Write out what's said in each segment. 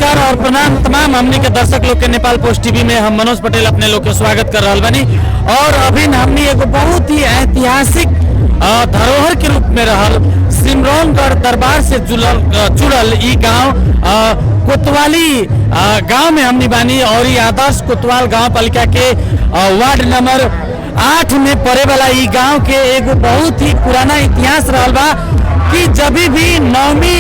नमस्कार और प्रणाम तमाम हमनी के दर्शक लोग के नेपाल पोस्ट टीवी में हम मनोज पटेल अपने लोग के स्वागत कर रहा बानी। और अभी हमनी एगो बहुत ही ऐतिहासिक धरोहर के रूप में रहल सिमरौनगढ़ दरबार से जुड़ल ई गांव कोतवाली गांव में हमनी बानी। और ये आदर्श कोतवाल गांव पालिका के वार्ड नंबर 8 में पड़े वाला ई गांव के एगो बहुत ही पुराना इतिहास रहल बा कि जब भी नवमी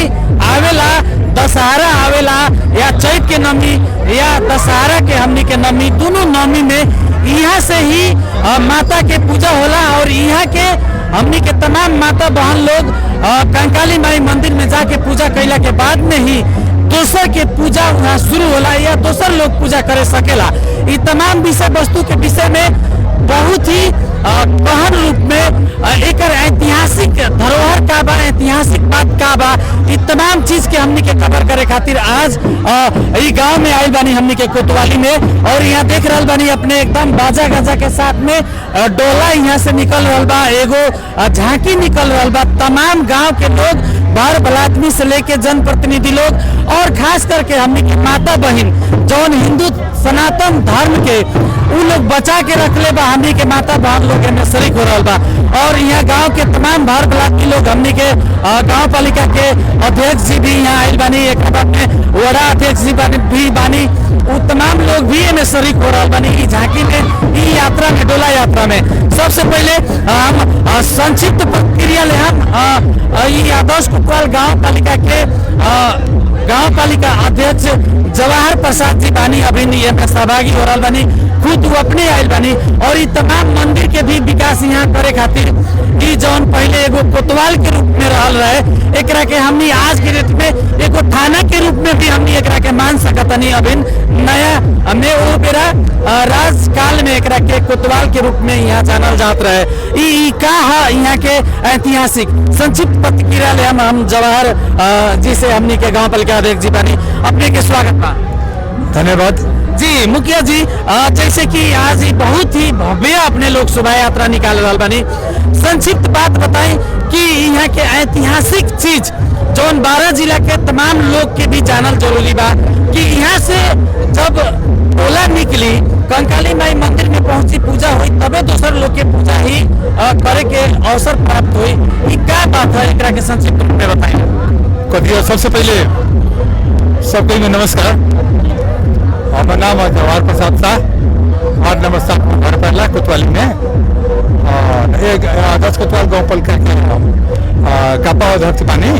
आवेला, दशहरा आवेला या चैत के नवमी या दशहरा के हमनी के नवमी, दोनों नवमी में यहाँ से ही माता के पूजा होला। और यहाँ के हमनी के तमाम माता बहन लोग कंकाली माई मंदिर में जाके पूजा कैला के बाद में ही दोसर के पूजा वहाँ शुरू होला या दोसर लोग पूजा करे सकेला। ये तमाम विषय वस्तु के विषय में बहुत ही गहन रूप में एक ऐतिहासिक धरोहर का बा, ऐतिहासिक बात का बा, ये तमाम चीज के हमनी के कवर करे खातिर आज ई गांव में आयल बानी हमनी के कोतवाली में। और यहाँ देख रहल बानी अपने एकदम बाजा गाजा के साथ में डोला यहाँ से निकल रहल बा, एगो झांकी निकल रहल बा। तमाम गांव के लोग, बाहर बलात्मी से लेके जनप्रतिनिधि लोग और खास करके हमनी के माता बहन जौन हिंदू सनातन धर्म के उ लोग बचा के रखले बा, हमनी के माता बहन लोग में शरीक हो रहा बा। और यहाँ गांव के तमाम बाहर बलात्मी लोग, हमनी के गांव पालिका के अध्यक्ष जी भी यहाँ आयल बानी, एक में वड़ा अध्यक्ष जी भी बानी, वो तमाम लोग भी इनमें शरीक हो रहा बानी ई झांकी में, ई यात्रा में, डोला यात्रा में। सबसे पहले हम संक्षिप्त प्रक्रिया ले हम आदर्श कोतवाल गांव पालिका के गांव पालिका अध्यक्ष जवाहर प्रसाद जी बानी अभी में सहभागी हो रहा बानी, खुद वो अपने आयल बानी। और ये तमाम मंदिर के भी विकास यहाँ करे खातिर ई जौन पहले एगो कोतवाल के रूप में रहल रहे, एकरा के हमनी आज के डेट में एगो थाना के रूप में भी हमनी एकरा के मान सकतनी। अभी नया में वो बेरा राजकाल में एकरा के कोतवाल के रूप में यहाँ जानल जात रहे। ई का है यहाँ के ऐतिहासिक संक्षिप्त प्रतिक्रिया ले हम जवाहर जी से हमनी के गांव पालिका अध्यक्ष जी बानी, अपने के स्वागत बा। धन्यवाद जी मुखिया जी, जैसे कि आज ही बहुत ही भव्य अपने लोग शोभा यात्रा निकाल रहा बानी, संक्षिप्त बात बताएं कि यहाँ के ऐतिहासिक चीज जौन 12 जिला के तमाम लोग के भी जानल जरूरी बा कि यहाँ से जब टोला निकली कंकाली माई मंदिर में पहुंची, पूजा हुई, तबे दोसर लोग के पूजा ही करे के अवसर प्राप्त हुई। ये क्या बात है, एकरा के संक्षिप्त रूप में बताएं। कथिया सबसे पहले सबको में नमस्कार। हमारा नाम है जवाहर प्रसाद शाह, वार्ड नंबर 7 घर पहला कोतवाली में, और एक आदर्श कोतवाल गाँव पालिका के कापा अध्यक्ष बानी।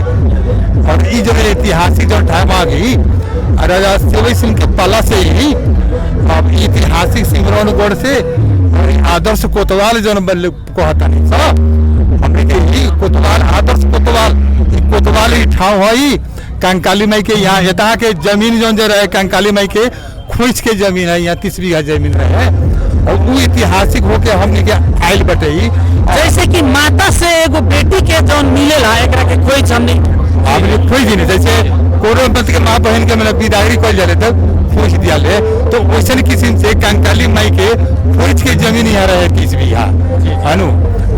और ये जो ऐतिहासिक जो टाइम आ गई राजा सेवई सिंह के पाला से ही अब ऐतिहासिक सिमरौनगढ़ से आदर्श कोतवाल जो कहता नहीं सब हमने के कोतवाल आदर्श कोतवाल ही ठाव हुई कंकाली माई के यहाँ के जमीन जो रहे कंकाली माई के खोज के जमीन है, यहाँ 30 बीघा जमीन रहे और वो ऐतिहासिक होके हमने के आयल बटे। जैसे कि माता से एगो बेटी के जो मिलेला एकरा के खोज हमने खोज दी नहीं, जैसे कोनो बंद के माँ बहन के मतलब विदाई कर जाले तब खोज दिया ले, तो वैसे किस्म से कंकाली माई के खोज के जमीन यहाँ रहे 30 बीघा है,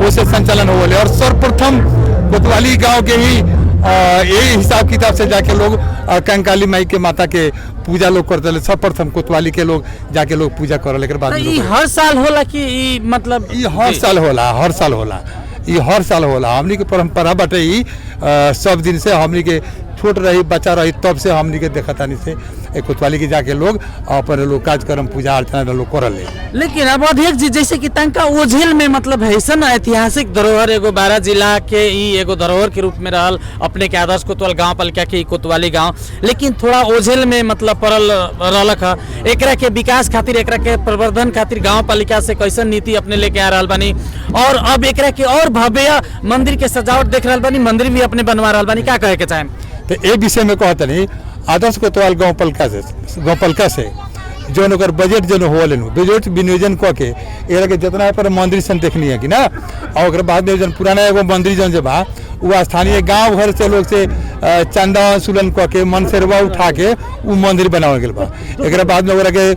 उसे संचालन हो। और सर्वप्रथम कोतवाली गांव के ही यही हिसाब किताब से जाके लोग कंकाली माई के माता के पूजा लोग करते, सर्वप्रथम कोतवाली के लोग जाके लोग पूजा करे। बाद हर साल होला कि मतलब हर साल होला हमनी के परंपरा बटे ही सब दिन से हमनी के छोट रही बच्चा रही तब से हमनी के देखतानी से कोतवाली के जाके लोग अपन लोग कार्यक्रम पूजा अर्चना लोग कर ले। लेकिन अब अध्यक्ष जी जैसे कि तंका ओझेल में मतलब ऐसा ऐतिहासिक धरोहर एगो 12 जिला के ई एगो धरोहर के रूप में रहल अपने के आदर्श कोतवाल गांव पालिका के कोतवाली गांव, लेकिन थोड़ा ओझेल में मतलब पड़ल रहलक है। एकरा के विकास खातिर, एकरा के प्रवर्धन खातिर गांव पालिका से कैसन नीति अपने लेके आ रहा बानी, और अब एकरा के और भव्य मंदिर के सजावट देख रहा बानी, मंदिर भी अपने बनवा रहा बानी, क्या कहे के चाहे? तो ये विषय में कहते नहीं आदर्श कोतवाल गाँव पालिका से जो बजट जो हो बजट विनियोजन कऽ के एक जितना पर मंदिर सन देखनी है कि ना, और बाद में जो पुराना एगो मंदिर जो बा वो स्थानीय गांव घर से लोग से चंदा वसूलन कऽ के मन से रुपया उठा के वो मंदिर बनावल गया बा। एक बाद में ओकरा के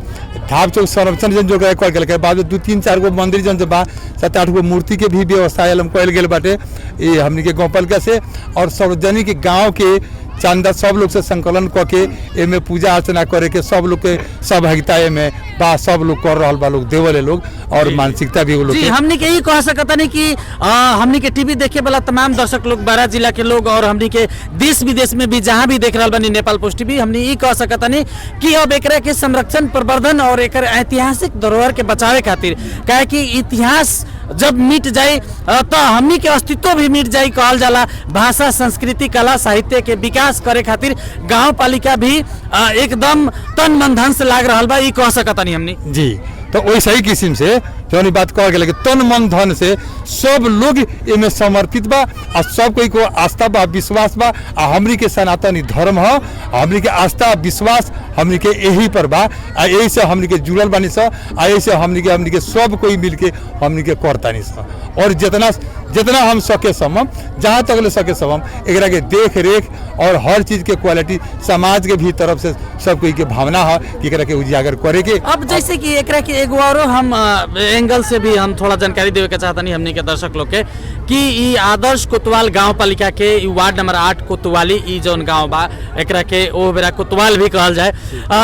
ढाब चौक संरक्षण जो कल गया, बाद में 2-3-4 गो मंदिर जो बा 7-8 गो मूर्ति के भी व्यवस्था कल गए बाटे ये हमनी के गाँव पालिका से। और सार्वजनिक गाँव के चंदा सब लोग से संकलन करके एमे पूजा अर्चना करे के सब लोग के सहभागिता में बा, सब लोग कर रहल बा, लोग देवले लोग और मानसिकता भी वो लोग जी। हमनी के यही कह सकता नहीं कि हमनी के टीवी देखे वाला तमाम दर्शक लोग, 12 जिला के लोग और हमनी के देश विदेश में भी जहाँ भी देख रहा बनी नेपाल पोस्ट टीवी, हमनी ये कह सकता नहीं कि अब एकरा के संरक्षण, प्रवर्धन और एक ऐतिहासिक धरोहर के बचावे खातिर, काहे कि इतिहास जब मिट जाए तो हमनी के अस्तित्व भी मिट जाए कहल जाला। भाषा, संस्कृति, कला, साहित्य के विकास करे खातिर गांव पालिका भी एकदम तन मन धन से लाग रहा बा, ये कह सकता नहीं हमनी जी। तो वैसे ही किस्म से जो बात कह गया कि तन मन धन से सब लोग इनमें समर्पित बा और सब कोई को आस्था बा, विश्वास बा। हमरी के सनातनी धर्म है, हमरी के आस्था विश्वास हमरी के यही पर बा। यही से हमरी के जुड़ल बानी सा, यही से हमरी के सब कोई मिल के हमरी के करतानी सा। और जितना हम सके समम, जहाँ तक ले सके समम, एकरा के देख रेख और हर चीज के क्वालिटी समाज के भी तरफ से सब कोई के भावना है कि एकरा के उजागर करे के। अब जैसे कि एकरा के एगो औरो हम एंगल से भी हम थोड़ा जानकारी देवे के चाहता नहीं हमनी के दर्शक लोग के कि ई आदर्श कोतवाल गांव पालिका के ई वार्ड नंबर 8 कोतवाली ई जौन गांव बा, एकरा के ओ बेरा कोतवाल भी कहल जाए,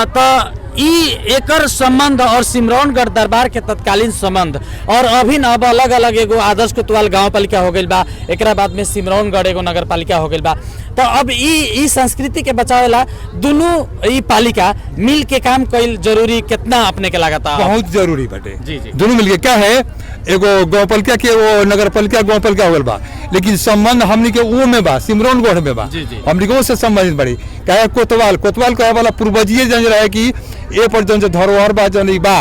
तो ई एकर संबंध और सिमरौनगढ़ दरबार के तत्कालीन संबंध और अभिन अब अलग अलग एगो आदर्श कोतवाल गांव पालिका हो गई बा, एकरा बाद में सिमरौनगढ़ एगो नगर पालिका हो गई बा। तो अब ई संस्कृति के बचावेला दोनों ई पालिका मिल के काम कईल जरूरी कितना अपने के लागता? बहुत जरूरी बाटे जी जी। दोनों मिलके क्या है, एगो गाँव पालिका के वो नगर पालिका गाँव पालिका हो गल बा, लेकिन संबंध हमनी के वो में बा, सिमरौनगढ़ में बा। जी जी। हमनी के वो से संबंधित बड़ी क्या कोतवाल कहे वाला पूर्वजीय जन रहे कि ए पर जन से धरोहर बा जन बा,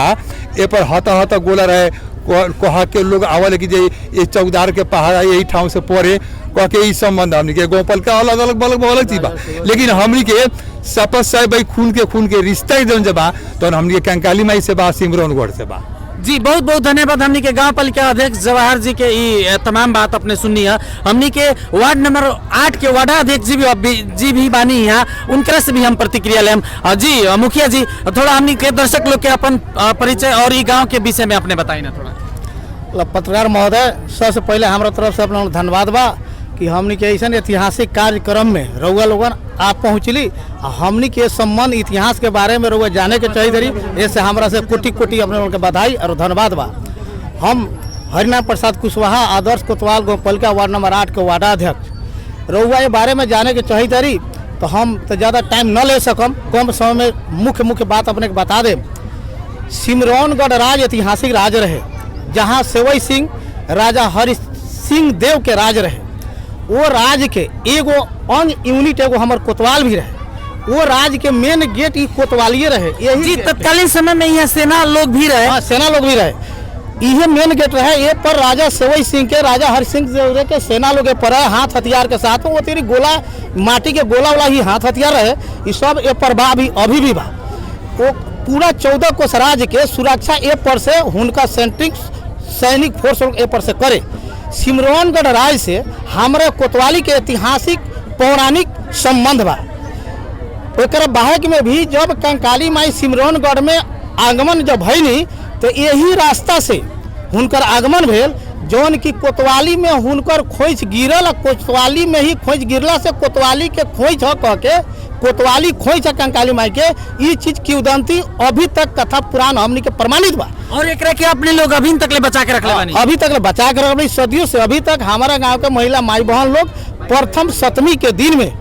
ए पर हता गोला रहे कहा के लोग आवल कि ये चौकीदार के पहाड़ा यही ठाव से पड़े कह के संबंध हमनी के गोपाल का अलग अलग चीज बा। लेकिन हमनी के सपत साहब भाई खून के रिश्ता ही जन बा, तो हमनी के कंकाली माई से बा, सिमरौनगढ़ से बा। जी बहुत बहुत धन्यवाद। हमनी के गांव पालिका अध्यक्ष जवाहर जी के ई तमाम बात अपने सुननी है। हमनी के वार्ड नंबर 8 के वार्ड अध्यक्ष जी भी बानी यहाँ, उनकरा से भी हम प्रतिक्रिया लेम। जी मुखिया जी, थोड़ा हमनी के दर्शक लोग के अपन परिचय और ई गांव के विषय में अपने बताई ना थोड़ा। पत्रकार महोदय, सबसे पहले हमारा तरफ से अपना धन्यवाद बा कि हमनी के ऐसा ऐतिहासिक कार्यक्रम में रउआ लोगन आप पहुँचली, हमनी के संबंध इतिहास के बारे में रउआ जाने के चाहिए रही, ऐसे हमरा से कोटि कोटि अपने लोगन के बधाई और धन्यवाद बा। हम हरिनाम प्रसाद कुशवाहा, आदर्श कोतवाल गाँव पालिका वार्ड नंबर 8 के वार्डाध्यक्ष, रउआ ये बारे में जाने के चाहिए रही, तो हम तो ज़्यादा टाइम न ले सकम, कम समय में मुख्य बात अपने के बता दें। सिमरौनगढ़ राज ऐतिहासिक राज रहे, जहाँ सेवई सिंह राजा हरि सिंह देव के राज रहे। वो राज के एगो अंग यूनिट एगो हमार कोतवाल भी रहे। वो राज के मेन गेट कोतवालिये रहे। यही जी तत्कालीन समय में यहाँ सेना लोग भी रहे। हाँ, सेना लोग भी रहे, यही मेन गेट रहे। ये पर राजा सेवई सिंह के, राजा हरि सिंह देव के सेना लोग पर है, हाथ हथियार के साथ। वो तेरी गोला, माटी के गोला वाला ही हाथ हथियार रहे, ये सब ए पर बा, अभी भी बा। वो पूरा 14 कोस राज के सुरक्षा ए पर से उनका सैनिक फोर्स ए पर से करे। सिमरौनगढ़ राज से हमारे कोतवाली के ऐतिहासिक पौराणिक संबंध बा। एक बाहक में भी जब कंकाली माई सिमरौनगढ़ में आगमन जब भइनी, तो यही रास्ता से हुनकर आगमन भेल, जौन की कोतवाली में हुनकर खोज गिरल। कोतवाली में ही खोज गिरला से कोतवाली के खोज कह के कोतवाली खोज है कंकाली माई के। ये चीज की उदंती अभी तक कथा पुराण हमनी के प्रमाणित बा। और एकरा के अपने लोग अभी तक ले बचा के रखले बानी। अभी तक ले बचा के रखले, सदियों से अभी तक हमारा गांव के महिला माई बहन लोग प्रथम सप्तमी के दिन में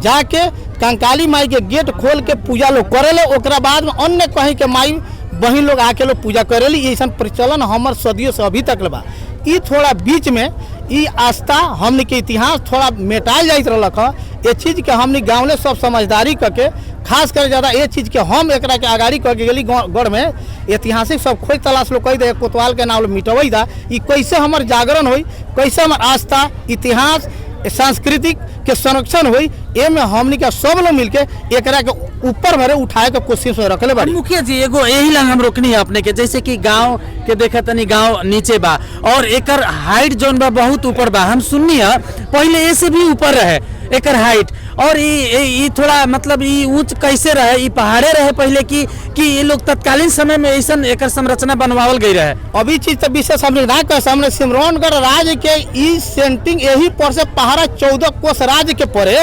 जाके कंकाली माई के गेट खोल के पूजा लोग करेले। ओकरा बाद में अन्य कहीं के माई बहन लोग आके लोग पूजा करेली। ऐसा प्रचलन हमार सदियों से अभी तक बा। ये थोड़ा बीच में ये आस्था हमने के इतिहास थोड़ा मेटाल जाइत रहलक है। ये चीज़ के हमने गाँव ने सब समझदारी करके, खास कर ज़्यादा ये चीज़ के हम एकरा के आगाड़ी करके गेली गढ़ में ऐतिहासिक सब खोज तलाश लोग कही दे, कोतवाल के नाम मिटवई था। ये कैसे हमार जागरण हुई, कैसे हमार आस्था, इतिहास, सांस्कृतिक के संरक्षण हुई, ए में हमनी के सब लोग मिलके एकरा के ऊपर भरे उठाए के कोशिश में रखले बाड़ी। मुखिया जी एगो यही लंग हम रोकनी है अपने के, जैसे कि गांव के देखा तनी गांव नीचे बा और एकर हाइट जोन बा बहुत ऊपर बा। हम सुननी है पहले ऐसे भी ऊपर रहे, एकर हाइट और ई थोड़ा मतलब ई ऊंच कैसे रहे, ई पहाड़े रहे पहले कि ये लोग तत्कालीन समय में ऐसा एकर संरचना बनवावल गई रहे? अभी चीज तो विशेष हमने ना कह सामने सिमरौनगढ़ राज्य के ई सेंटिंग यही पर से पहाड़ा 14 कोस राज्य के पड़े,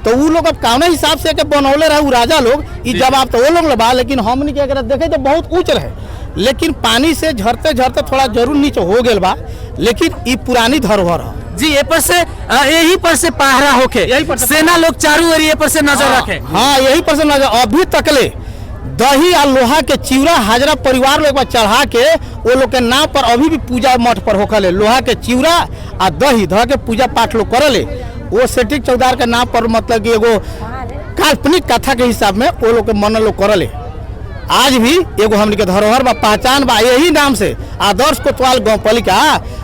तो वो लोग अब कौन हिसाब से के बनौले रहे राजा लोग, ई जवाब तो वो लोग लबा। लेकिन हमने के अगर देखे तो बहुत ऊंच रहे, लेकिन पानी से झरते झरते थोड़ा जरूर नीचे हो गया बा, लेकिन ई पुरानी धरोहर है जी। ये पर से यही पर से पहरा होके यही पर सेना लोग चारों एरिया पर से नजर रखे। हाँ यही पर से नजर अभी तकले दही और लोहा के चिवड़ा हाजरा परिवार लोग चढ़ा के वो लोग के नाम पर अभी भी पूजा मठ पर होखले। लोहा के चिवड़ा और दही ध के पूजा पाठ लोग करले। वो सेठिक चौधार के नाम पर मतलब कि एगो काल्पनिक कथा के हिसाब में वो लोग के मन लोग करले। आज भी एगो हमनी के धरोहर बा, पहचान बा, यही नाम से आदर्श कोतवाल गाँव पालिका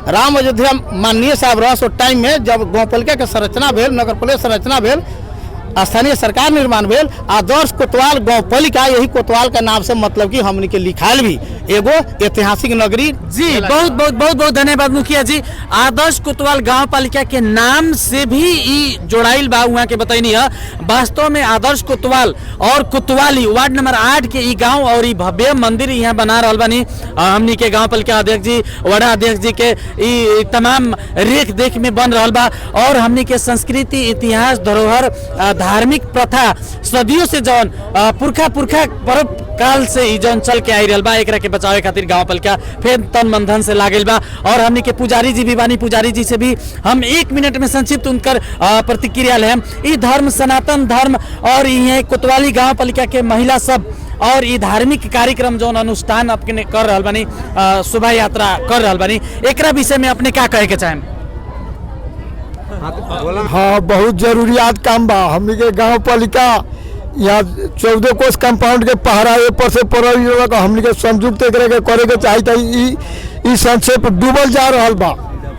राम अयोध्या माननीय साहब रह सो टाइम में जब गाँव पालिका के संरचना भेल, नगर पालिका संरचना भेल, स्थानीय सरकार निर्माण भेल, आदर्श कोतवाल गाँव पालिका यही कोतवाल का नाम से मतलब कि हमनी के लिखाल भी एगो ऐतिहासिक नगरी। जी बहुत बहुत बहुत बहुत धन्यवाद मुखिया जी। आदर्श कोतवाल गांव पालिका के नाम से भी ई जोड़ाइल बा वहाँ के बताइनी है। वास्तव में आदर्श कोतवाल और कोतवाली वार्ड नंबर 8 के ई गांव और ई भव्य मंदिर यहाँ बना रहल बानी हमनी के गांव पालिका अध्यक्ष जी, वार्ड अध्यक्ष जी के ई तमाम रेख देख में बन रहल बा। और हमनी के संस्कृति, इतिहास, धरोहर, धार्मिक प्रथा सदियों से जौन पुरखा परब काल से ई जौन चल के आई रहल बा, एकरा के बचावे खातिर गांव पालिका फिर तन मन धन से लागल बा। और हमनी के पुजारी जी भी बानी, पुजारी जी से भी हम 1 मिनट में संक्षिप्त उनकर प्रतिक्रिया लेम। ई धर्म सनातन धर्म और ये कोतवाली गांव पालिका के महिला सब और ये धार्मिक कार्यक्रम जौन अनुष्ठान अपने कर रहल बानी, शोभा यात्रा कर रहल बानी, एकरा विषय में अपने क्या कहे के चाहेम? हाँ बहुत जरूरियात काम बा। हमनी के गाँव पालिका यहाँ 14 कोस कंपाउंड के पहरा ए पर से पड़ल, हमनी के संयुक्त करे के चाहिए। ई संक्षेप डूबल जा रहल बा,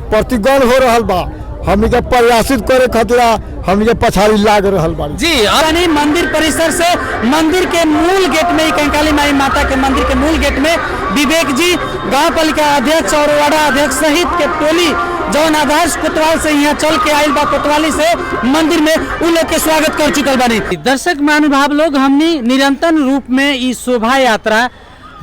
प्रतिगण हो रहल बा। हमनी के प्रयासित करे खातिर हमनी के पछाड़ी लाग रहल बा जी। और मंदिर परिसर से मंदिर के मूल गेट में कंकाली माई माता के मंदिर के मूल गेट में विवेक जी गांव पालिका अध्यक्ष और वार्ड अध्यक्ष सहित के टोली जौन आदर्श कोतवाल से यहाँ चल के आयल बा, कोतवाली से मंदिर में उन लोग के स्वागत कर चुकल बानी। दर्शक महानुभाव लोग, हमनी निरंतर रूप में ई शोभा यात्रा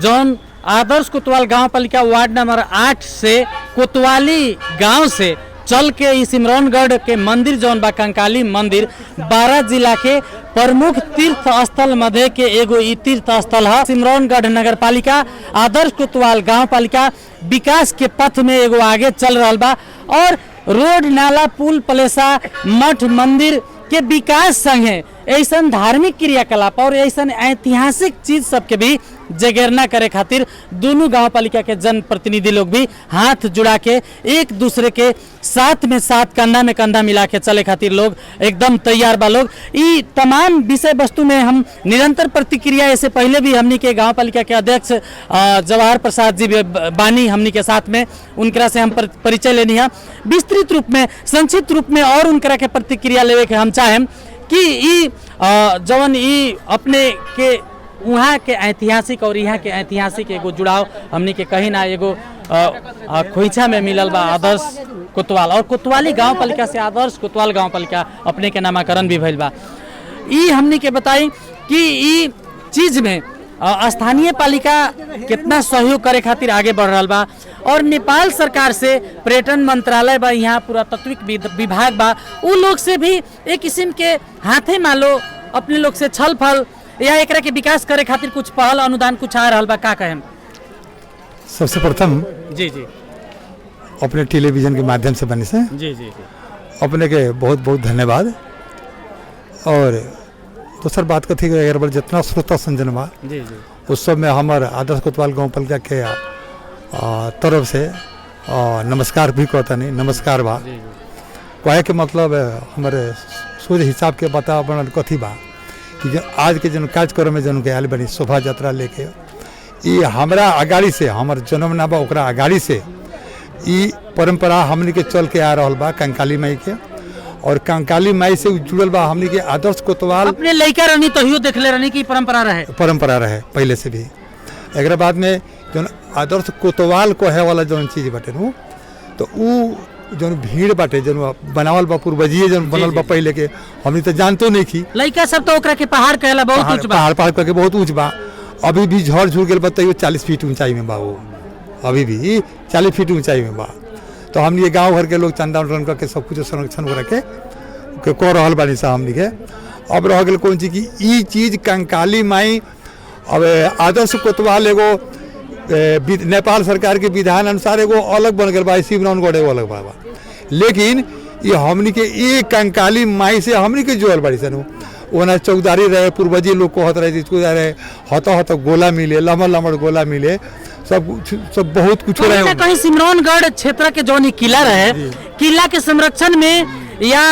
जौन आदर्श कोतवाल गांव पालिका वार्ड नंबर 8 से कोतवाली गांव से चल के ई सिमरौनगढ़ के मंदिर जौन बा कंकाली मंदिर 12 जिला के प्रमुख तीर्थ स्थल मध्य के एगो ई तीर्थ स्थल है। सिमरौनगढ़ नगर पालिका आदर्श कोतवाल गांव पालिका विकास के पथ में एगो आगे चल रहा बा और रोड, नाला, पुल, पलेसा, मठ, मंदिर के विकास संगे ऐसा धार्मिक क्रियाकलाप और ऐसा ऐतिहासिक चीज सबके भी जगेरना करे खातिर दोनों गांव पालिका के जनप्रतिनिधि लोग भी हाथ जुड़ा के एक दूसरे के साथ में साथ, कंधा में कंधा मिला के चले खातिर लोग एकदम तैयार बा। लोग ई तमाम विषय वस्तु में हम निरंतर प्रतिक्रिया, ऐसे पहले भी हमनी के गांव पालिका के अध्यक्ष जवाहर प्रसाद जी बानी हमनी के साथ में, उनकरा से हम परिचय लेनी है विस्तृत रूप में, संक्षिप्त रूप में और उनकरा के प्रतिक्रिया लेवे के हम चाहें कि ई जवन ई अपने के वहाँ के ऐतिहासिक और यहाँ के ऐतिहासिक एगो जुड़ाव हमनी के कहीं ना एगो खोइछा में मिलल बा आदर्श कोतवाल और कोतवाली गांव पालिका से आदर्श कोतवाल गांव पालिका अपने के नामाकरण भी भइल बा। ई हमनी के बताई कि ई चीज में स्थानीय पालिका कितना सहयोग करे खातिर आगे बढ़ रहा बा और नेपाल सरकार से पर्यटन मंत्रालय बा, यहाँ पुरातत्विक विभाग बा, उ लोग से भी एक किस्म के हाथे मालो अपने लोग से छल फल या एकरा के विकास करे खातिर कुछ पहल अनुदान कुछ आ रहल बा, का कहें? सबसे प्रथम जी जी अपने टेलीविजन के माध्यम से बने से जी जी अपने के बहुत बहुत धन्यवाद। और दोसर बात कथी अगर बड़ जितना श्रोता संजन बा जी जी उस सब में हमार आदर्श कोतवाल गाँव पालिका के तरफ से नमस्कार भी कहता नहीं, नमस्कार बा। कहे के मतलब हमारे सोच हिसाब के बता बनल कथी बा कि जो आज के जन कार्यक्रम में जन के आयल बनी शोभा यात्रा लेके, ये हमारा अगाड़ी से हमार जन्म ना बा ओकरा अगाड़ी से ई परंपरा हमनी के चल के आ रहल बा कंकाली माई के, और कंकाली माई से जुड़ल बा हमनी के आदर्श कोतवाल। अपने लइका रहनी तहियो देखले रहनी कि परंपरा रहे पहले से भी। एक बाद में जो आदर्श कोतवाल कहे वाला जौन चीज बटे नु तो उ जौन भीड़ बाटे जौन बनावल बा पूर्वजीय जौन बनल बा पहले के हमनी तो जानतो नहीं की। लड़का सब तो ओकरा के पहाड़ कहला बहुत ऊंच बा, पहाड़ करके बहुत ऊंच बा। अभी भी झड़ झुड़ गए बताइए 40 फीट ऊंचाई में बा वो, अभी भी 40 फीट ऊंचाई में बा। तो हमनी ये गाँव भर के लोग चंदा उंदन करके सब कुछ संरक्षण करके कह रहा बानी सा हमनी के। अब रह गए कौन चीज की ई चीज कंकाली माई। अब आदर्श कोतवाल एगो नेपाल सरकार के विधान अनुसार एगो अलग बन गया बा, सिमरौनगढ़ एगो अलग बा। लेकिन ये हमनी के ये कंकाली माई से हमनी के जोड़ल बाड़ी सन। ओना चौकीदारी रहे, पूर्वजी लोग कहत रहे जिसको रहे हत गोला मिले, लम्बा लम्बा गोला मिले, सब बहुत कुछ रहे। कहीं सिमरौनगढ़ क्षेत्र के जौन किला रहे, किला के संरक्षण में या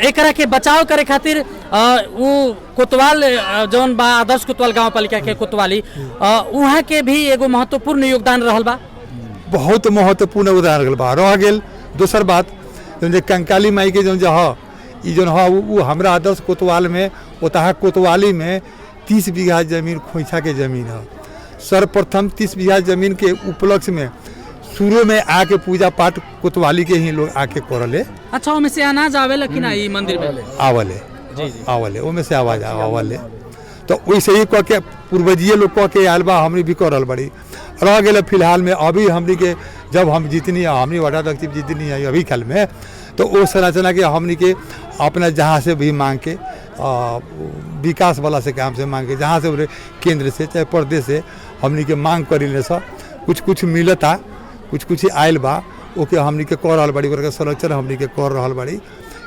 एकरा के बचाव करे खातिर वो कोतवाल जौन बा आदर्श कोतवाल गांव पालिका के कोतवाली वहाँ के भी एगो महत्वपूर्ण योगदान रहल बा, बहुत महत्वपूर्ण योगदान बा। रह गेल दोसर बात जो कंकाली माई के जौन ई जौन वो हमरा आदर्श कोतवाल में ओतहा कोतवाली में 30 बीघा जमीन खोइछा के जमीन है। सर्वप्रथम 30 बीघा जमीन के उपलक्ष्य में शुरू में आके पूजा पाठ कोतवाली के ही लोग आके करले। अच्छा, ओमे से अनाज आवेला कि ना ई मंदिर में? आवले ओमे से आवाज आवले। तो वैसे ही कह के पूर्वजीय लोग कह के आयल बा, हमनी भी करल बड़ी। रह गए फिलहाल में अभी हमनी के जब हम जीतनी हमनी वार्ड अध्यक्ष जीतनी है अभी कल में, तो वो संरचना के हमनी के अपना जहाँ से भी मांग के विकास वाला से काम से मांग के जहाँ से केंद्र से चाहे प्रदेश से हमनी के मांग करी सब कुछ मिलता, कुछ आयल बा ओके हमनी के कर रहा बड़ी करके संरक्षण हमनी के कर रहा बड़ी।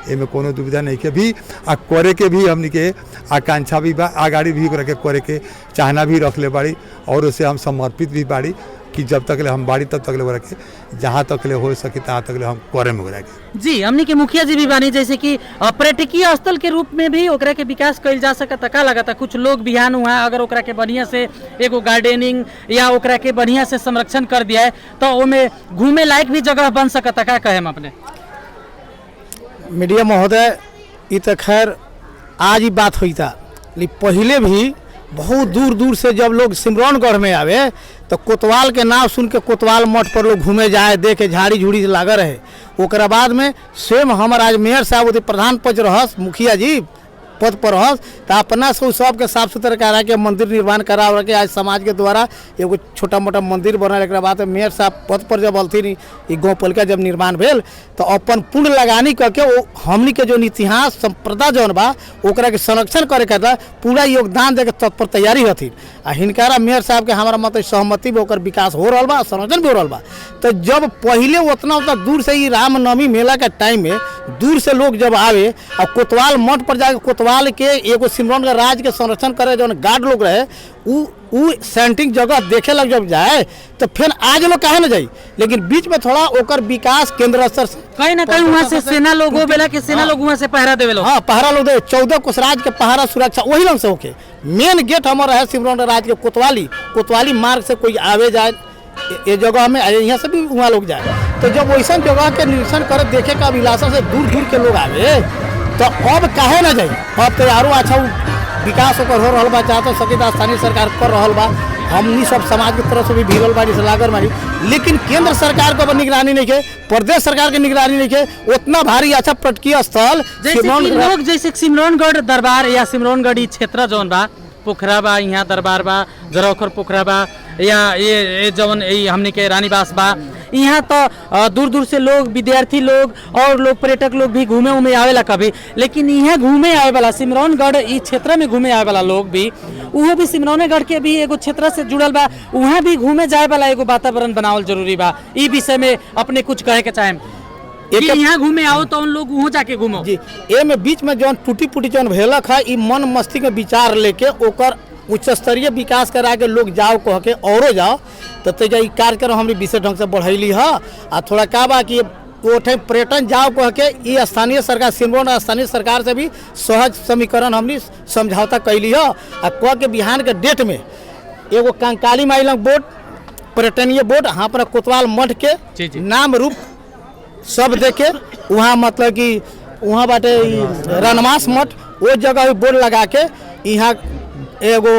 एमे कोनो दुविधा नहीं के भी आ करे के भी हमनी के आकांक्षा भी बा, आगाड़ी भी करे के चाहना भी रख ले बाड़ी और उसे हम समर्पित भी बाड़ी कि जब तक ले हम बाड़ी तब तक ले के जहाँ तक ले हो सके तहाँ तक ले हम करे में के। जी, हमनी के मुखिया जी भी बानी जैसे कि पर्यटकीय स्थल के रूप में भी ओकरा के विकास कइल जा सकता। का लगता कुछ लोग बिहान हुआ अगर ओकरा के बढ़िया से एगो गार्डनिंग या ओकरा के बढ़िया से संरक्षण कर दिया है तो ओमे घूमे लायक भी जगह बन सकता। का कहे हम अपने मीडिया महोदय, ये तो खैर आज ही बात हुई था, लेकिन पहले भी बहुत दूर दूर से जब लोग सिमरौनगढ़ में आवे तो कोतवाल के नाम सुन के कोतवाल मठ पर लोग घूमे जाए, देखे झाड़ी झूड़ी लगा रहे। ओकरा बाद में स्वयं हमारे आज मेयर साहब प्रधान पद रहस, मुखिया जी पद पर रहस, तो अपना से सब के साफ सुथरा करा के मंदिर निर्माण करा के आज समाज के द्वारा एगो छोटा मोटा मंदिर बनल। एक बाद मेयर साहब पद पर जब अलथिन गाँव पालिका जब निर्माण भेल तो अपन पुण्य लगानी करके वो हमनी के जो इतिहास संप्रदा जौन बा ओकरा के संरक्षण करे के पूरा योगदान दे के तत्पर तैयारी हथिन। आ हिनकारा मेयर साहब के हमारा मत सहमति में ओकर विकास हो रहा बा, संरक्षण भी हो रहा बा। तो जब पहले उतना दूर से ही रामनवमी मेला के टाइम में दूर से लोग जब आवे और कोतवाल मठ पर जाके कोतवाल के एगो सिमरौनगढ़ राज्य के संरक्षण करे जो गार्ड लोग रहे उ सेंटिंग जगह देखे लग जब जाए तो फिर आज लोग कहे न जाई, लेकिन बीच में थोड़ा ओकर विकास केंद्र स्तर से कहीं ना कहीं वहाँ से सेना लोग हो बेला के सेना लोग वहाँ से पहरा देवे लोग। हाँ, पहरा लोग दे 14 कोसराज के पहरा सुरक्षा वही लंग से होके मेन गेट हमारा है सिमरौनगढ़ राज्य के कोतवाली मार्ग से कोई आवे जाए ये जगह में यहाँ से भी वहाँ लोग जाए। तो जब वैसा जगह के निरीक्षण कर देखे का अभिलाषा से दूर दूर के लोग आवे तो अब काहे ना जाए। अब तो यारो अच्छा विकास ओकर हो रहा बा, चाहते सके स्थानीय सरकार कर रहा बा, हमनी सब समाज की तरफ से भी भिड़ल बाड़ी से लागल बाड़ी, लेकिन केंद्र सरकार को निगरानी नहीं के, प्रदेश सरकार की निगरानी नहीं के। उतना भारी अच्छा पर्यटकीय स्थल लोग जैसे सिमरौनगढ़ दरबार या सिमरौनगढ़ी क्षेत्र जौन बा, पोखरा बा, यहाँ दरबार बा, जरौखर पोखरा बा, या ये जौन हमने के रानीबास बा, यहाँ तो दूर दूर से लोग विद्यार्थी लोग और लोग पर्यटक लोग भी घूमे उमे आवेला कभी। लेकिन यहाँ घूमे आवे वाला सिमरौनगढ़ इस क्षेत्र में घूमे आवे वाला लोग भी वो भी सिमरौनगढ़ के भी एगो क्षेत्र से जुड़ल बा, वहाँ भी घूमे जाए वाला एगो वातावरण बनावल जरूरी बा। ई विषय में अपने कुछ कहे के चाहें? यहाँ घूमे आओ तो उन लोग वहाँ जाके घूमो जी। ए में बीच में जौन टूटी फूटी जौन भेलक है, मन मस्ती में विचार लेके ओकर उच्च स्तरीय विकास करा के लोग जाओ कह के औरो जाओ तो कार्यक्रम हमने विशेष ढंग से बढ़ैली है। आ थोड़ा का बा कि वो पर्यटन जाओ कह के ये स्थानीय सरकार सिमरौनगढ़ स्थानीय सरकार से भी सहज समीकरण हमने समझौता कैली है। आ कह के बिहान के डेट में एगो कंकाली माई लंग बोट पर्यटनीय बोट हाँ अपना कोतवाल मठ के नाम रूप सब देके वहाँ मतलब कि वहाँ बाटे रनमास मठ वो जगह बोर्ड लगा के यहाँ एगो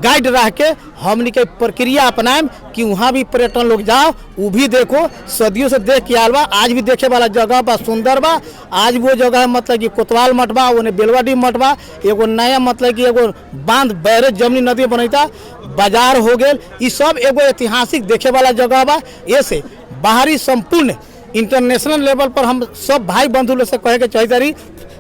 गाइड रह के हमनी के प्रक्रिया अपनाएं कि वहाँ भी पर्यटन लोग जाओ, वो भी देखो, सदियों से देख के आल बा। आज भी देखे वाला जगह बा, सुंदर बा। आज वो जगह मतलब कि कोतवाल मठ बा, ओने बेलवाडी मठ बा, एगो नया मतलब कि एगो बांध बैरेज जमनी नदी बनता, बाजार हो गेल, ये सब एगो ऐतिहासिक देखे वाला जगह बा। ऐसे बाहरी संपूर्ण इंटरनेशनल लेवल पर हम सब भाई बंधु लोग से कहे के चाहते रही,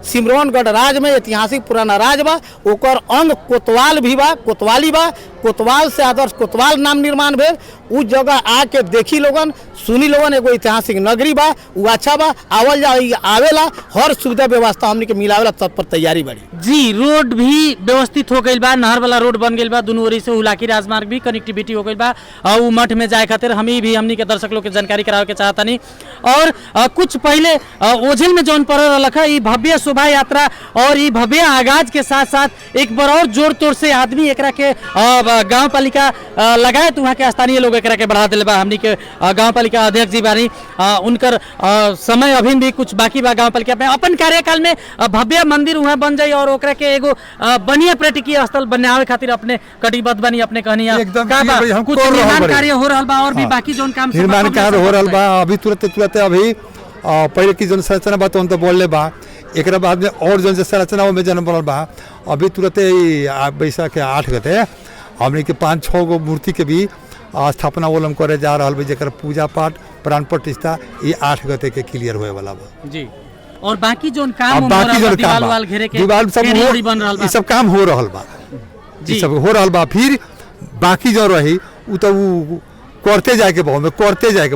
सिमरौनगढ़ राज में ऐतिहासिक पुराना राज बा, ओकर अंग कोतवाल भी बा, कोतवाली बा। कोतवाल से आदर्श कोतवाल नाम निर्माण भेल। उ जगह आके देखी लोगन, सुनी लोगन, एगो ऐतिहासिक नगरी बा, उ अच्छा बा। आवल जा आवेला, हर सुविधा व्यवस्था हमनी के मिलावेला, तत्पर तैयारी बड़ी जी। रोड भी व्यवस्थित हो गई बा, नहर वाला रोड बन गई बा, दोनों ओरी से हुलाकी राजमार्ग भी कनेक्टिविटी हो गई बा। उ मठ में जाए खातिर हमनी के दर्शक लोग के जानकारी करावे के चाहतानी। और कुछ पहले ओझेल में जौन पड़ रहा है, ये भव्य शोभा यात्रा और ये भव्य आगाज के साथ साथ एक बार और जोर तोड़ से आदमी एकरा के गाँव पालिका लगाए तो वहाँ के स्थानीय लोग एकरा के बढ़ा दिले बा। हमनी के गाँव पालिका अध्यक्ष जी बानी, उनकर समय अभी भी कुछ बाकी बा। गाँव पालिका में अपन कार्यकाल में भव्य मंदिर वहाँ बन जाए और ओकरा के एगो बढ़िया पर्यटकीय स्थल बनावे खातिर अपने कटिबद्ध बनी, अपने कहनिया कुछ निर्माण कार्य हो रहा बा और भी बाकी जोन काम निर्माण कार्य हो रहा बा। अभी तुरंत अभी पहले की जो संरचना बा तो बोलले बा, एक बाद में और जो संरचना में जन्म बनल बा। अभी तुरंत बैसाख के 8 गते हमने के 5-6 गो मूर्ति के भी स्थापना ओलम करे जा रहा है, जर पूजा पाठ प्राण प्रतिष्ठा ये 8 गते के क्लियर होए वाला बा जी। और बाकी जोन काम बाकी जो दीवाल वाल घेरे के दीवाल सब बन रहा बा, सब काम हो रहा बा, ये सब हो रहा बा। फिर बाकी जो रही उ तो करते जाए के बहुत में करते जाए के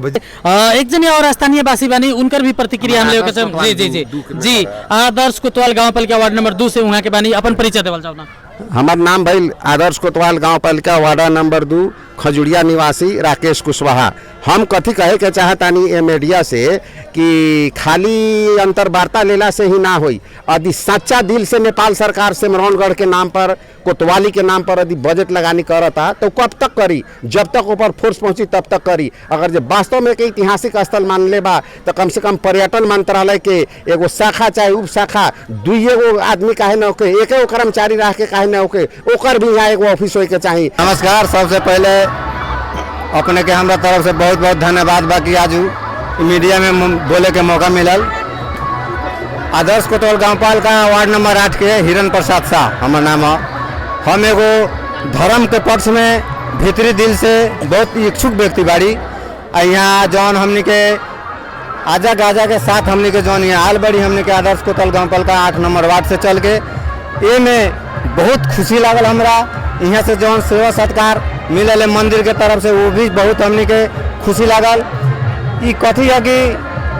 एक जने और स्थानीय वासी बानी, उनकर भी प्रतिक्रिया हम लेके जी जी जी जी आदर्श कोतवाल गांव पालिका वार्ड नंबर 2 से वहाँ के बानी, अपन परिचय देवल जाओ ना। हमार नाम भाई आदर्श कोतवाल गांव पालिका वार्ड नंबर 2 खजुरिया निवासी राकेश कुशवाहा। हम कथी कहे के चाहतानी ए मीडिया से कि खाली अंतर्वार्ता लेला से ही ना होई, यदि सच्चा दिल से नेपाल सरकार सिमरौनगढ़ के नाम पर, कोतवाली के नाम पर यदि बजट लगानी करता तो कब तक करी, जब तक ऊपर फोर्स पहुंची तब तक करी। अगर जो वास्तव में के ऐतिहासिक स्थल मान ले बा तो कम से कम पर्यटन मंत्रालय के एगो शाखा चाहे उप शाखा 2 आदमी काहे न होके, 1 कर्मचारी रह के काहे न होके, ओकर भी यहाँ एगो ऑफिस होके चाहिए। नमस्कार, सबसे पहले अपने के हमरा तरफ से बहुत बहुत धन्यवाद बा कि आज मीडिया में बोले के मौका मिलल। आदर्श कोतवाल गाँव पालिका वार्ड नंबर 8 के हिरन प्रसाद शाह हमार नाम है। हम एगो धर्म के पक्ष में भीतरी दिल से बहुत इच्छुक व्यक्ति बाड़ी। यहाँ जौन हमने के आजा गाजा के साथ हमने के जौन यहाँ आल बड़ी, हमने के आदर्श कोतवाल गाँव पालिका 8 नंबर वार्ड से चल के ये में बहुत खुशी लागल हमरा। यहाँ से जौन सेवा सत्कार मिलल है मंदिर के तरफ से, वो भी बहुत हमने के खुशी लागल। ये कथी है कि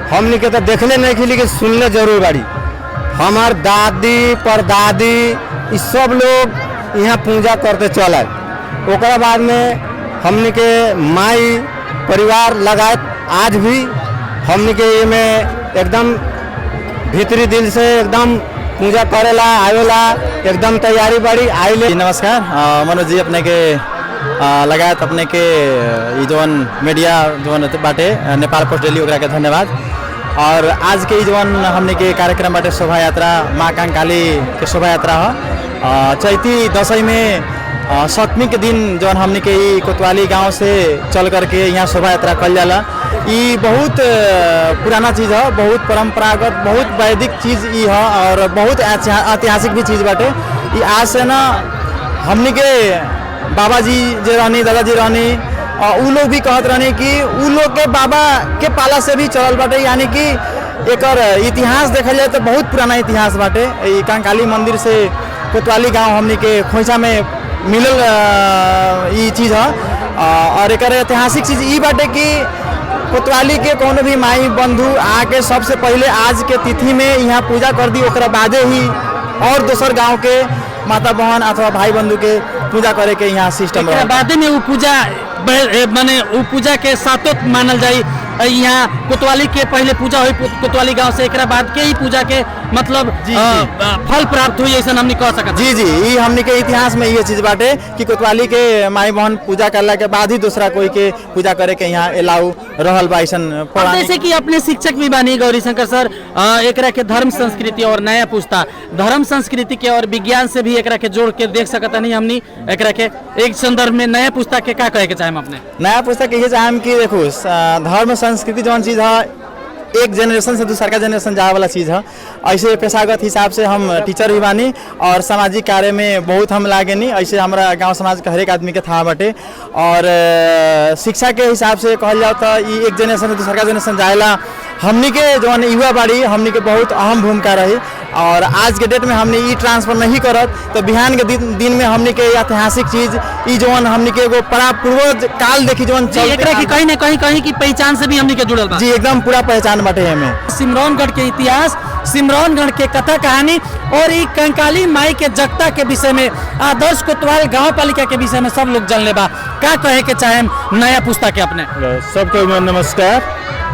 हमने के तो देखले नहीं खिली कि सुनले जरूर बाड़ी। हमार दादी परदादी इस सब लोग यहाँ पूजा करते चल आए। ओकरा बाद में हमने के माई परिवार लगाए आज भी हमने के ये में एकदम भीतरी दिल से एकदम पूजा करेला आवेला, एकदम तैयारी बड़ी आइले। नमस्कार, मनोज जी अपने के लगायत अपने के ये जवन मीडिया जवन बाटे नेपाल पोस्ट डेली ओकरा के धन्यवाद। और आज के जवन हमने के कार्यक्रम बाटे शोभा यात्रा माँ कंकाली के शोभा यात्रा है। चैती दशई में सप्तमी के दिन जवन हमने के कोतवाली गांव से चल करके यहाँ शोभा यात्रा कल जाला। ये बहुत पुराना चीज़ है, बहुत परंपरागत, बहुत वैदिक चीज़ ये है और बहुत ऐतिहासिक भी चीज़ बाटे। ये आज से ना हमने के बाबा जी जे रहनी, दादाजी रहनी, उ लोग भी कहत रहनी कि उ लोग के बाबा के पाला से भी चलल बाटे। यानी कि एकर इतिहास देखल जाए तो बहुत पुराना इतिहास बाटे। ये कंकाली मंदिर से कोतवाली गांव हमने के खोइछा में मिलल ये चीज़ है। और एक ऐतिहासिक चीज़ ये बाटे कि कोतवाली के कोनो भी माई बंधु आके सबसे पहले आज के तिथि में यहाँ पूजा कर दी, ओकरा बादे ही और दोसर गांव के माता बहन अथवा भाई बंधु के पूजा करे के यहाँ सिस्टम है। बादे में वो पूजा माने वो पूजा के सातों मानल जाए। यहाँ कोतवाली के पहले पूजा हुई कोतवाली गांव से, एक बाद के ही पूजा के मतलब फल प्राप्त हुई ऐसा हमने कह सकते। जी जी, ये हमने के इतिहास में ये चीज बाटे कि कोतवाली के माई बहन पूजा करला के बाद ही दूसरा कोई के पूजा करे के यहाँ अलाउ रहल बा। ऐसन जैसे कि अपने शिक्षक भी बानी गौरी शंकर सर, एकरा के धर्म संस्कृति और नया पुस्ता, धर्म संस्कृति के और विज्ञान से भी एकरा के जोड़ के देख सकता नहीं हमनी एकरा के एक संदर्भ में नया पुस्ता के का कहे के चाहे अपने? नया पुस्तक ये चाहे कि देखो धर्म संस्कृति जौन चीज़ है एक जनरेशन से दूसरा जनरेशन जाए वाला चीज़ है। ऐसे पेशागत हिसाब से हम टीचर भी बानी और सामाजिक कार्य में बहुत हम लागे नहीं। ऐसे हमारा गांव समाज के हर एक आदमी के था बाटे और शिक्षा के हिसाब से कहल जाओ तो ये एक जनरेशन से दूसरा जनरेशन जाएला हमनी के जो युवा बाड़ी हमनी के बहुत अहम भूमिका रही। और आज के डेट में हमने ई ट्रांसफर नहीं करत तो बिहान के दिन में हमने के ऐतिहासिक चीज ई जौन हमने के एगो बड़ा पूर्वज काल देखी जौन कहीं न कहीं की पहचान से भी हमने के जुड़ल बा। जी एकदम पूरा पहचान बाटे हमें। सिमरौनगढ़ के इतिहास, सिमरौनगढ़ के कथा कहानी और ई कंकाली माई के जगता के विषय में, आदर्श कोतवाल गाँव पालिका के विषय में सब लोग जानले बा। का कहे के चाहे नया पुस्तक के अपने? सबके नमस्कार।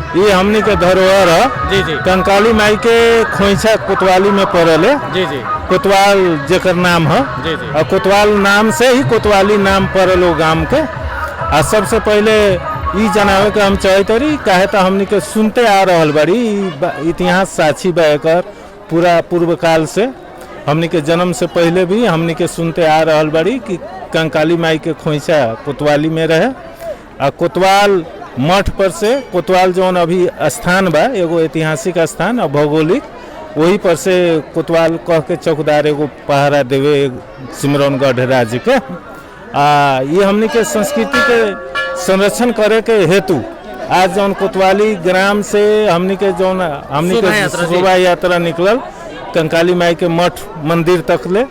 ये हमनी के धरोहर है। जी जी। कंकाली माई के खोइछा कोतवाली में पड़ल है। जी जी। कोतवाल जेकर नाम है। जी जी। और कोतवाल नाम से ही कोतवाली नाम पड़ल हो गांव के। और सबसे पहले ई जनावे के हम चाहते काहे तो हमनी के सुनते आ रहल बड़ी इतिहास साक्षी बा एकर पूरा पूर्व काल से। हमनी के जन्म से पहले भी हमनी के सुनते आ रहल बड़ी कि कंकाली माई के खोइछा कोतवाली में रहे। और कोतवाल मठ पर से कोतवाल जौन अभी स्थान बा एगो ऐतिहासिक स्थान और भौगोलिक, वही पर से कोतवाल कह के चौकीदार एगो पहरा देवे सिमरौनगढ़ राज्य के। ये हमनी के संस्कृति के संरक्षण करे के हेतु आज जौन कोतवाली ग्राम से हमनी के जौन हमनी के शोभा यात्रा निकलल कंकाली माई के मठ मंदिर तक ले,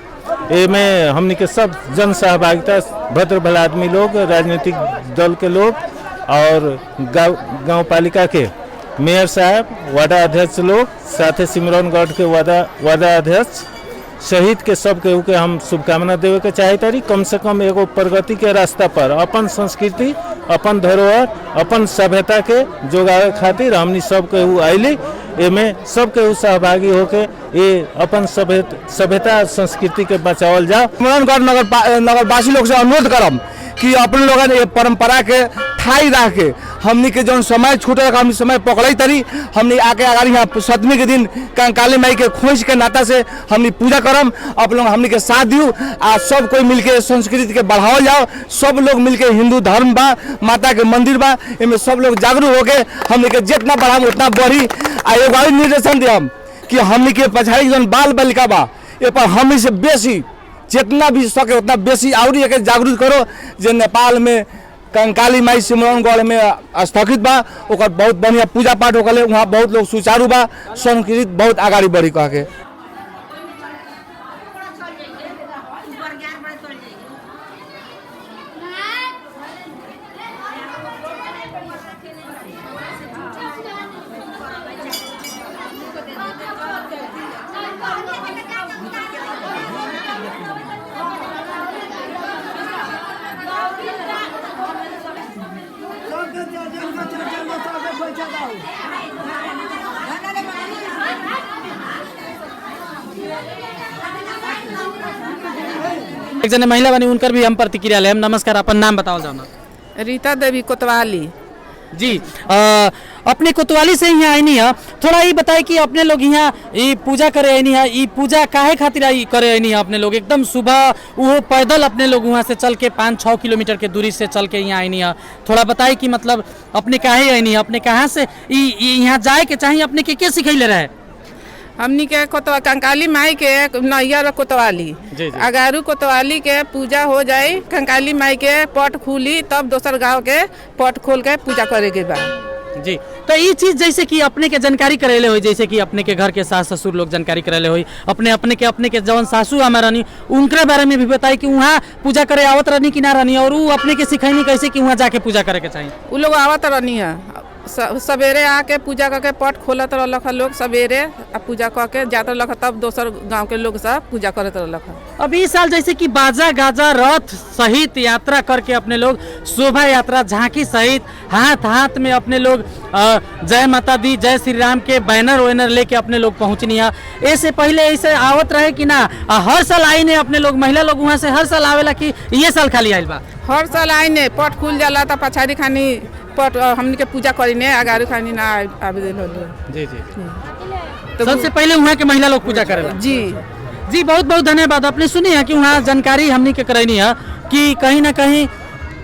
एमे हमनी के सब जन सहभागिता, भद्र भला आदमी लोग, राजनीतिक दल के लोग और गांव पालिका के मेयर साहब, वार्ड अध्यक्ष लोग, साथ ही सिमरौनगढ़ के वार्ड अध्यक्ष शहीद के सब केहू के हम शुभकामना देवे के चाहते रही। कम से कम एगो प्रगति के रास्ता पर अपन संस्कृति, अपन धरोहर, अपन सभ्यता के जोगावे खातिर हमनी सब केहू आइली। एमे सब केहू सहभागी होके ये अपन सभ्यता संस्कृति के बचावल जाओ। सिमरौनगढ़ नगरवासी लोग से अनुरोध करम कि अपने लोग ये परंपरा के ठाई रख के हमनी के जौन समय छूटे हमनी समय पकड़े तरी हमनी आके अगर यहाँ सप्तमी के दिन कंकाली माई के खोज के नाता से हमनी पूजा करम। आप लोग हमनी के साथ दियो आ सब कोई मिलके संस्कृति के बढ़ाओ जाओ। सब लोग मिलके हिंदू धर्म बा, माता के मंदिर बा, इनमें सब लोग जागरूक होके हमनी के जितना बढ़ाम उतना बढ़ी। आ एगो और निर्देशन दियम कि हमनी के पछाड़ी जौन बाल बालिका बा ए पर हमनी से बेसी जितना भी सके उतना बेसी और एक जागरूक करो। जो नेपाल में कंकाली माई सिमरौनगढ़ में स्थगित बा ओकर बहुत बढ़िया पूजा पाठ होकर वहाँ बहुत लोग सुचारू बा, संस्कृति बहुत आगाड़ी बढ़ी कह के। एक जने महिला बनी उनकर भी हम प्रतिक्रिया ले। नमस्कार, अपन नाम बताओ जाना। रीता देवी कोतवाली। जी, अपने कोतवाली से यहाँ आईनी है, थोड़ा ये बताए कि अपने लोग यहाँ ये पूजा करे आईनी है, ये पूजा काहे खातिर करे आईनी है? अपने लोग एकदम सुबह वो पैदल अपने लोग वहाँ से चल के 5-6 किलोमीटर के दूरी से चल के यहाँ आईनी है। थोड़ा बताए कि मतलब अपने काहे आईनी है, अपने कहाँ से यहाँ जाए के चाहिए, अपने के सिखैले रहे? हमनी के कंकाली माई के नैयर कोतवाली, अगारू कोतवाली के पूजा हो जाए, कंकाली माई के पट खुली तब दोसर गांव के पट खोल के पूजा करे के बाद। जी, तो ये चीज जैसे कि अपने के जानकारी करेले हो, जैसे कि अपने के घर के सास ससुर लोग जानकारी करेले हो, अपने के जवन सासू हमारा रहनी उनके बारे में भी बताई कि वहाँ पूजा करे आवत रहनी कि ना रहनी, और वो अपने के सिखाई कैसे कि वहाँ जाके पूजा करे के चाहिए। वो लोग आवत रहनी है, सवेरे आके पूजा करके पट खोलत रहलक लोग, सवेरे पूजा करके जाते रहलक, तब दोसर गांव के लोग सब पूजा करते रहलक। अब इस साल जैसे कि बाजा गाजा रथ सहित यात्रा करके अपने लोग शोभा यात्रा झांकी सहित हाथ हाथ में अपने लोग जय माता दी जय श्री राम के बैनर वैनर लेके अपने लोग पहुँचनी है। ऐसे पहले ऐसे आवत रहे कि ना हर साल आई ने अपने लोग महिला लोग वहाँ से हर साल आवेला कि ये साल खाली आइल बा? हर साल आई ने पट खुल जाला तो पछाड़ी खानी पट हमनी के पूजा करी ने अगारू खानी ना आवेदन होलो। जी जी तो सबसे पहले वहाँ के महिला लोग पूजा करेला। जी जी बहुत बहुत धन्यवाद। आपने सुनी है कि वहाँ जानकारी हमनी के करनी है कि कहीं ना कहीं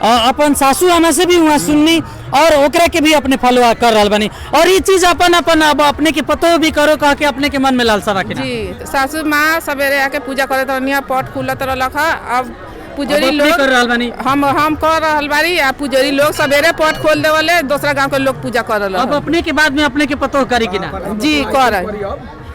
अपन सासू आमा से भी वहाँ सुननी और ओकरा के भी अपने फॉलो कर रहा बनी और ये चीज अपन अपन अब अपने के पतो भी करो कह के अपने के मन में लालसा रखे। जी सासू माँ सवेरे आके पूजा करे तो पट खुलत रहलक। अब पुजारी लोग कर रहा बानी हम कर रहल बारी आ पुजारी लोग सवेरे पट खोल देवले दूसरा गांव के लोग पूजा कर रहल। अब अपने के बाद में अपने के पतो करी कि ना? जी कर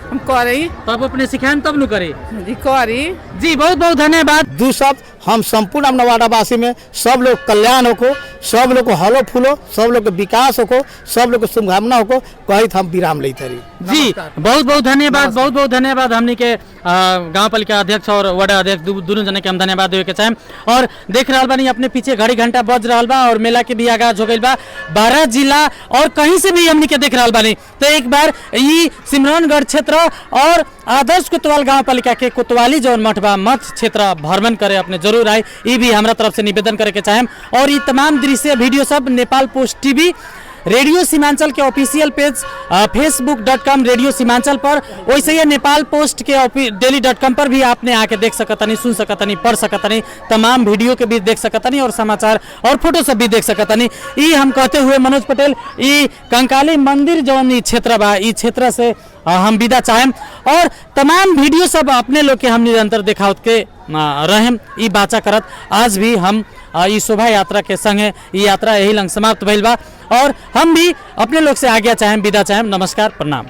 हम करी तब अपने सिखाएं तब न करे। जी करी। जी बहुत बहुत धन्यवाद। दू शब्द हम संपूर्ण नवाडावासी में सब लोग कल्याण होको, सब लोग को हलो फूलो, सब लोग के विकास होको, सब लोग को शुभकामना होको कहित हम विराम लेते रही। जी बहुत बहुत धन्यवाद। बहुत बहुत धन्यवाद। हमने के गाँव पालिका अध्यक्ष और वार्ड अध्यक्ष दोनों जने के हम धन्यवाद देवे के चाहेम। और देख रहा बानी अपने पीछे घड़ी घंटा बज रहा बा और मेला के भी आगाज हो गई बा। 12 जिला और कहीं से भी हमने के देख रहा बानी तो एक बार ये सिमरौनगढ़ क्षेत्र और आदर्श कोतवाल गाँव पालिका के कोतवाली जौन मठ बा मठ क्षेत्र भ्रमण करे अपने जरूर आए। ये भी हमारा तरफ से निवेदन करे के चाहेम। और ये तमाम दृश्य वीडियो सब Nepal post TV radio Seemanchal के official page facebook.com radio Seemanchal पर, वैसे ही नेपाल पोस्ट के daily.com पर भी आपने आके देख सकतनी, सुन सकतनी, पढ़ सकतनी, तमाम वीडियो के भी देख सकतनी और समाचार और फोटो सब भी देख सकतनी। ये हम कहते हुए मनोज पटेल ये कंकाली मंदिर जौन ई क्षेत्र बा ई क्षेत्र से हम विदा चाहेम और तमाम वीडियो सब अपने लोग के हम निरंतर देखावत के रहें ई बाचा करत। आज भी हम ई शोभा यात्रा के संगे ई यात्रा यही लंग समाप्त भइल बा और हम भी अपने लोग से आज्ञा चाहें, विदा चाहें। नमस्कार, प्रणाम।